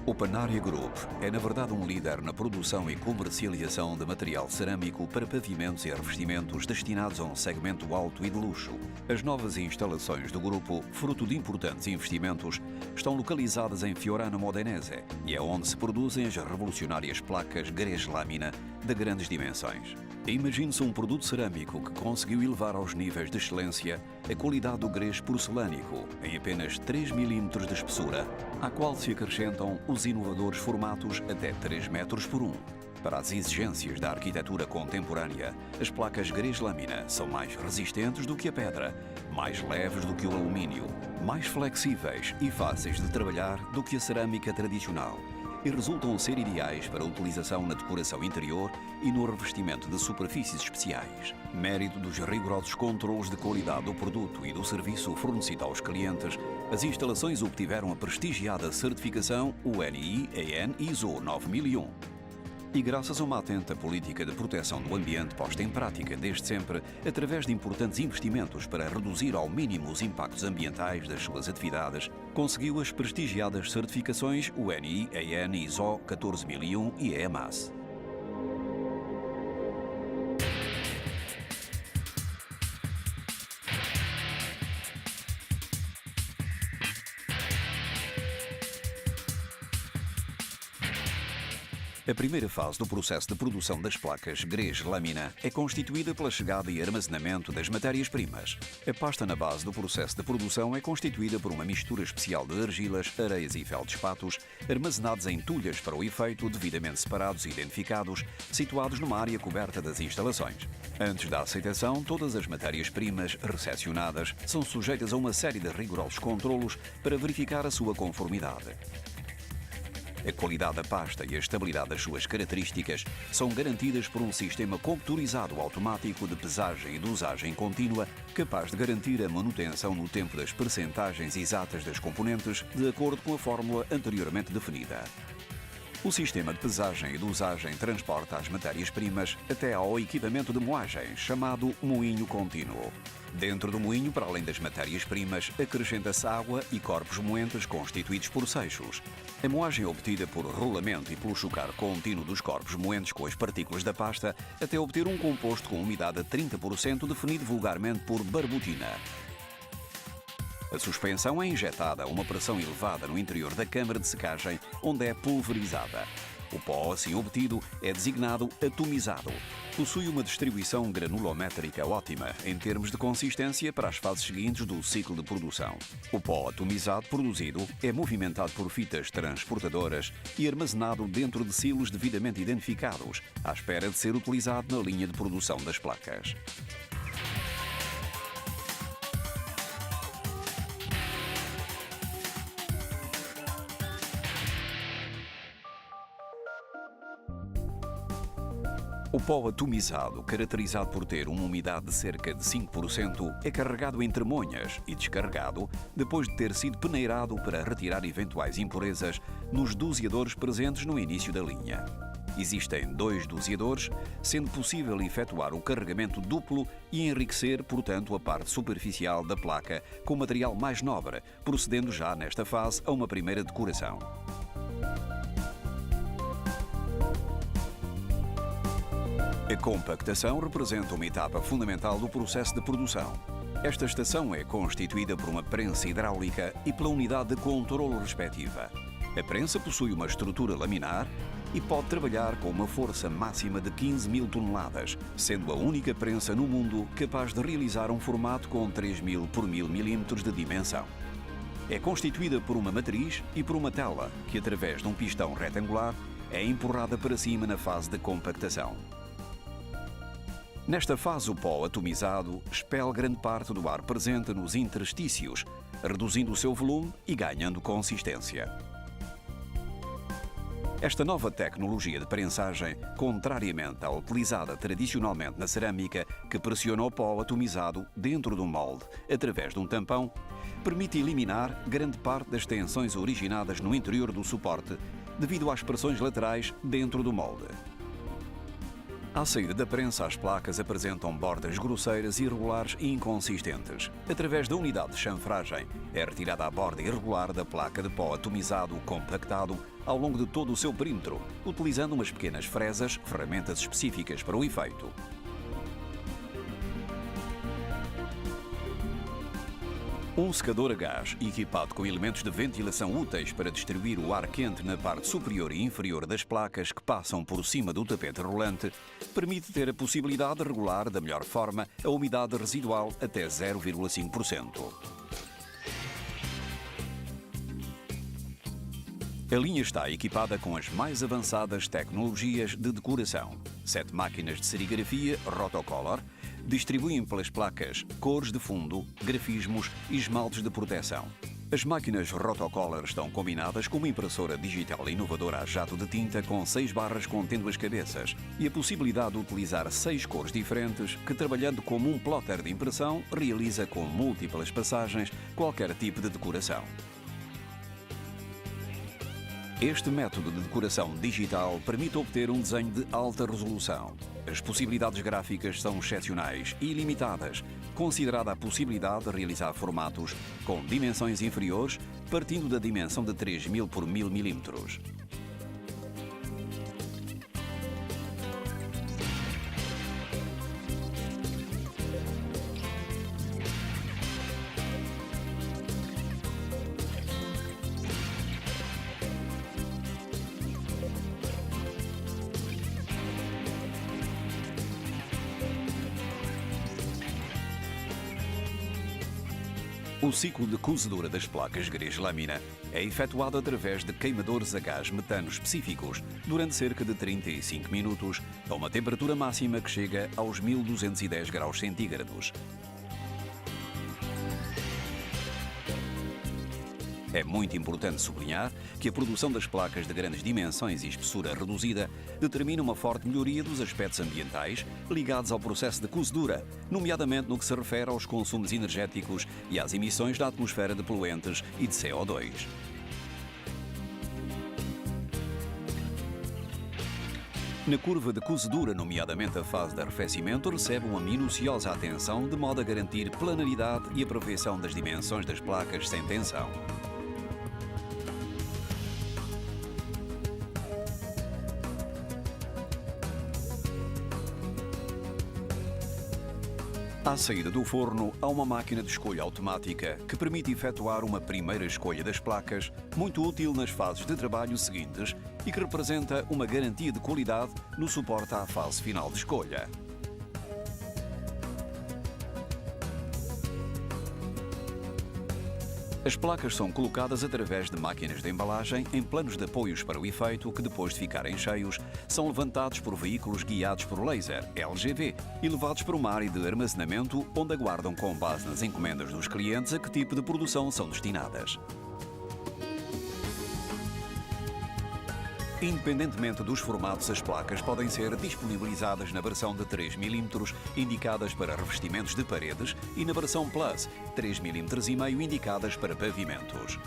O Panária Group é, na verdade, um líder na produção e comercialização de material cerâmico para pavimentos e revestimentos destinados a um segmento alto e de luxo. As novas instalações do grupo, fruto de importantes investimentos, estão localizadas em Fiorano Modenese e é onde se produzem as revolucionárias placas Grés Lâmina de grandes dimensões. Imagine-se um produto cerâmico que conseguiu elevar aos níveis de excelência a qualidade do grés porcelânico em apenas 3 mm de espessura, à qual se acrescentam os inovadores formatos até 3 metros por 1. Para as exigências da arquitetura contemporânea, as placas Grés Lâmina são mais resistentes do que a pedra, mais leves do que o alumínio, mais flexíveis e fáceis de trabalhar do que a cerâmica tradicional, e resultam ser ideais para a utilização na decoração interior e no revestimento de superfícies especiais. Mérito dos rigorosos controles de qualidade do produto e do serviço fornecido aos clientes, as instalações obtiveram a prestigiada certificação UNI-AN ISO 9001. E graças a uma atenta política de proteção do ambiente posta em prática desde sempre, através de importantes investimentos para reduzir ao mínimo os impactos ambientais das suas atividades, conseguiu as prestigiadas certificações UNI-AN ISO 14001 e EMAS. A primeira fase do processo de produção das placas Grés Lâmina é constituída pela chegada e armazenamento das matérias-primas. A pasta na base do processo de produção é constituída por uma mistura especial de argilas, areias e feldspatos, armazenados em tulhas para o efeito, devidamente separados e identificados, situados numa área coberta das instalações. Antes da aceitação, todas as matérias-primas recepcionadas são sujeitas a uma série de rigorosos controlos para verificar a sua conformidade. A qualidade da pasta e a estabilidade das suas características são garantidas por um sistema computadorizado automático de pesagem e dosagem contínua, capaz de garantir a manutenção no tempo das percentagens exatas das componentes, de acordo com a fórmula anteriormente definida. O sistema de pesagem e dosagem transporta as matérias-primas até ao equipamento de moagem, chamado moinho contínuo. Dentro do moinho, para além das matérias-primas, acrescenta-se água e corpos moentes constituídos por seixos. A moagem é obtida por rolamento e pelo chocar contínuo dos corpos moentes com as partículas da pasta, até obter um composto com umidade a 30%, definido vulgarmente por barbutina. A suspensão é injetada a uma pressão elevada no interior da câmara de secagem, onde é pulverizada. O pó assim obtido é designado atomizado. Possui uma distribuição granulométrica ótima em termos de consistência para as fases seguintes do ciclo de produção. O pó atomizado produzido é movimentado por fitas transportadoras e armazenado dentro de silos devidamente identificados, à espera de ser utilizado na linha de produção das placas. O pó atomizado, caracterizado por ter uma umidade de cerca de 5%, é carregado em tremonhas e descarregado depois de ter sido peneirado para retirar eventuais impurezas nos doseadores presentes no início da linha. Existem 2 doseadores, sendo possível efetuar o carregamento duplo e enriquecer, portanto, a parte superficial da placa com material mais nobre, procedendo já nesta fase a uma primeira decoração. A compactação representa uma etapa fundamental do processo de produção. Esta estação é constituída por uma prensa hidráulica e pela unidade de controlo respectiva. A prensa possui uma estrutura laminar e pode trabalhar com uma força máxima de 15.000 toneladas, sendo a única prensa no mundo capaz de realizar um formato com 3.000 por 1.000 milímetros de dimensão. É constituída por uma matriz e por uma tela, que através de um pistão retangular é empurrada para cima na fase de compactação. Nesta fase, o pó atomizado expele grande parte do ar presente nos interstícios, reduzindo o seu volume e ganhando consistência. Esta nova tecnologia de prensagem, contrariamente à utilizada tradicionalmente na cerâmica, que pressiona o pó atomizado dentro do molde através de um tampão, permite eliminar grande parte das tensões originadas no interior do suporte devido às pressões laterais dentro do molde. À saída da prensa, as placas apresentam bordas grosseiras, irregulares e inconsistentes. Através da unidade de chanfragem, é retirada a borda irregular da placa de pó atomizado compactado ao longo de todo o seu perímetro, utilizando umas pequenas fresas, ferramentas específicas para o efeito. Um secador a gás, equipado com elementos de ventilação úteis para distribuir o ar quente na parte superior e inferior das placas que passam por cima do tapete rolante, permite ter a possibilidade de regular da melhor forma a umidade residual até 0,5%. A linha está equipada com as mais avançadas tecnologias de decoração. 7 máquinas de serigrafia Rotocolor distribuem pelas placas cores de fundo, grafismos e esmaltes de proteção. As máquinas Rotocolor estão combinadas com uma impressora digital inovadora a jato de tinta com 6 barras contendo as cabeças e a possibilidade de utilizar 6 cores diferentes que, trabalhando como um plotter de impressão, realiza com múltiplas passagens qualquer tipo de decoração. Este método de decoração digital permite obter um desenho de alta resolução. As possibilidades gráficas são excepcionais e ilimitadas, considerada a possibilidade de realizar formatos com dimensões inferiores, partindo da dimensão de 3000 por 1000 mm. O ciclo de cozedura das placas grês-lâmina é efetuado através de queimadores a gás metano específicos durante cerca de 35 minutos a uma temperatura máxima que chega aos 1210 graus centígrados. É muito importante sublinhar que a produção das placas de grandes dimensões e espessura reduzida determina uma forte melhoria dos aspectos ambientais ligados ao processo de cozedura, nomeadamente no que se refere aos consumos energéticos e às emissões da atmosfera de poluentes e de CO2. Na curva de cozedura, nomeadamente a fase de arrefecimento, recebe uma minuciosa atenção de modo a garantir planaridade e a perfeição das dimensões das placas sem tensão. À saída do forno, há uma máquina de escolha automática que permite efetuar uma primeira escolha das placas, muito útil nas fases de trabalho seguintes e que representa uma garantia de qualidade no suporte à fase final de escolha. As placas são colocadas através de máquinas de embalagem em planos de apoios para o efeito que, depois de ficarem cheios, são levantados por veículos guiados por laser, LGV, e levados para uma área de armazenamento onde aguardam com base nas encomendas dos clientes a que tipo de produção são destinadas. Independentemente dos formatos, as placas podem ser disponibilizadas na versão de 3 mm, indicadas para revestimentos de paredes, e na versão Plus, 3,5 mm, indicadas para pavimentos.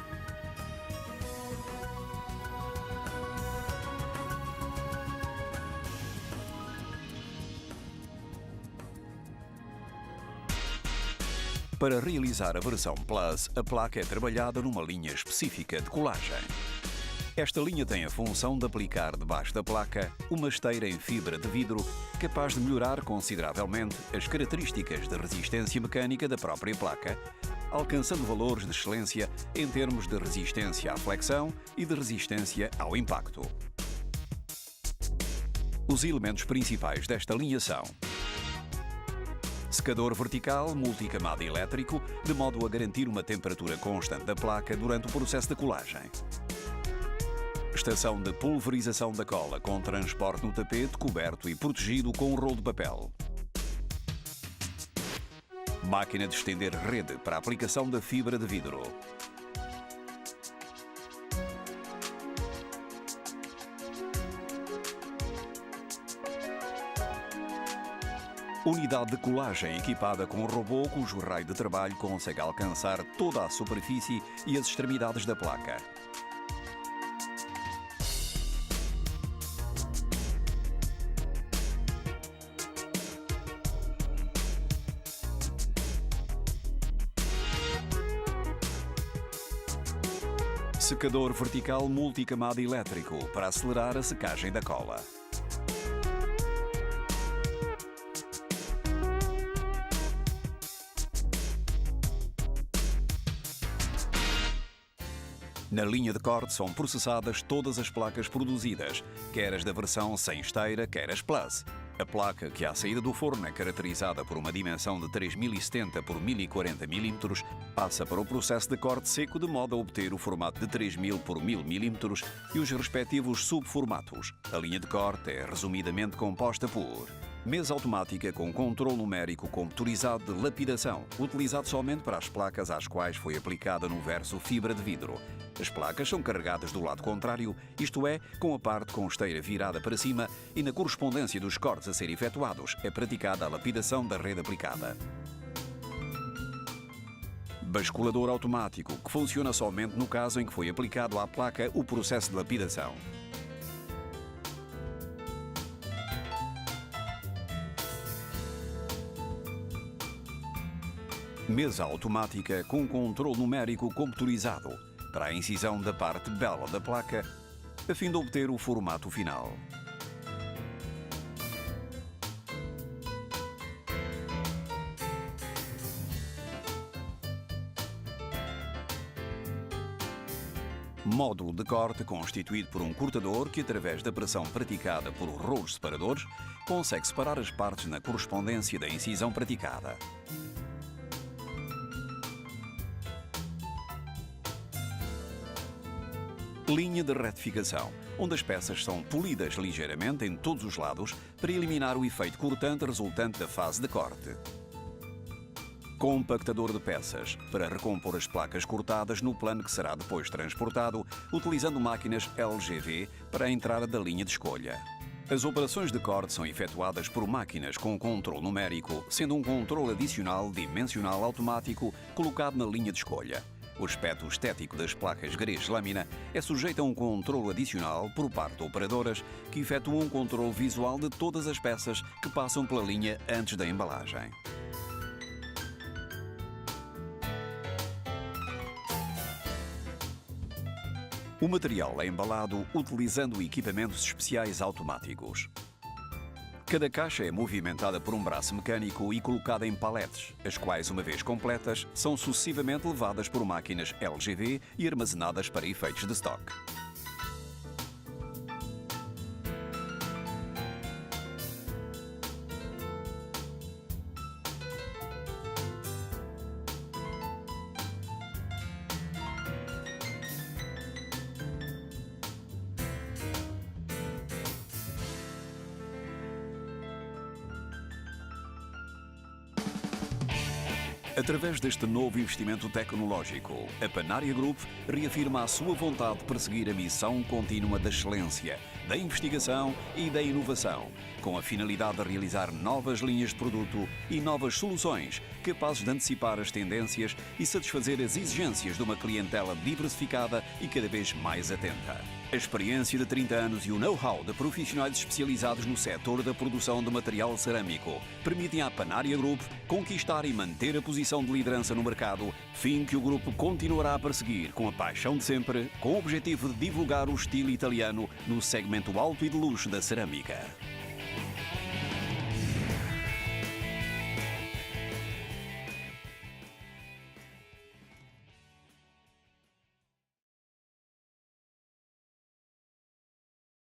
Para realizar a versão Plus, a placa é trabalhada numa linha específica de colagem. Esta linha tem a função de aplicar debaixo da placa uma esteira em fibra de vidro capaz de melhorar consideravelmente as características de resistência mecânica da própria placa, alcançando valores de excelência em termos de resistência à flexão e de resistência ao impacto. Os elementos principais desta linha são: secador vertical multicamada elétrico, de modo a garantir uma temperatura constante da placa durante o processo de colagem. Estação de pulverização da cola com transporte no tapete coberto e protegido com um rolo de papel. Máquina de estender rede para a aplicação da fibra de vidro. Unidade de colagem equipada com um robô cujo raio de trabalho consegue alcançar toda a superfície e as extremidades da placa. Secador vertical multicamada elétrico para acelerar a secagem da cola. Na linha de corte são processadas todas as placas produzidas, quer as da versão sem esteira, quer as Plus. A placa que à saída do forno é caracterizada por uma dimensão de 3070 por 1040 mm, passa para o processo de corte seco de modo a obter o formato de 3000 por 1000 mm e os respectivos subformatos. A linha de corte é resumidamente composta por mesa automática com controle numérico computadorizado de lapidação, utilizado somente para as placas às quais foi aplicada no verso fibra de vidro. As placas são carregadas do lado contrário, isto é, com a parte com esteira virada para cima, e na correspondência dos cortes a serem efetuados é praticada a lapidação da rede aplicada. Basculador automático, que funciona somente no caso em que foi aplicado à placa o processo de lapidação. Mesa automática com controle numérico computadorizado para a incisão da parte bela da placa, a fim de obter o formato final. Módulo de corte constituído por um cortador que, através da pressão praticada por rolos separadores, consegue separar as partes na correspondência da incisão praticada. Linha de retificação, onde as peças são polidas ligeiramente em todos os lados para eliminar o efeito cortante resultante da fase de corte. Compactador de peças, para recompor as placas cortadas no plano que será depois transportado, utilizando máquinas LGV para a entrada da linha de escolha. As operações de corte são efetuadas por máquinas com controle numérico, sendo um controle adicional dimensional automático colocado na linha de escolha. O aspecto estético das placas Grês-Lâmina é sujeito a um controle adicional por parte de operadoras que efetuam um controle visual de todas as peças que passam pela linha antes da embalagem. O material é embalado utilizando equipamentos especiais automáticos. Cada caixa é movimentada por um braço mecânico e colocada em paletes, as quais, uma vez completas, são sucessivamente levadas por máquinas LGV e armazenadas para efeitos de stock. Através deste novo investimento tecnológico, a Panária Group reafirma a sua vontade de perseguir a missão contínua da excelência, da investigação e da inovação, com a finalidade de realizar novas linhas de produto e novas soluções capazes de antecipar as tendências e satisfazer as exigências de uma clientela diversificada e cada vez mais atenta. A experiência de 30 anos e o know-how de profissionais especializados no setor da produção de material cerâmico permitem à Panária Group conquistar e manter a posição de liderança no mercado, fim que o grupo continuará a perseguir com a paixão de sempre, com o objetivo de divulgar o estilo italiano no segmento alto e de luxo da cerâmica.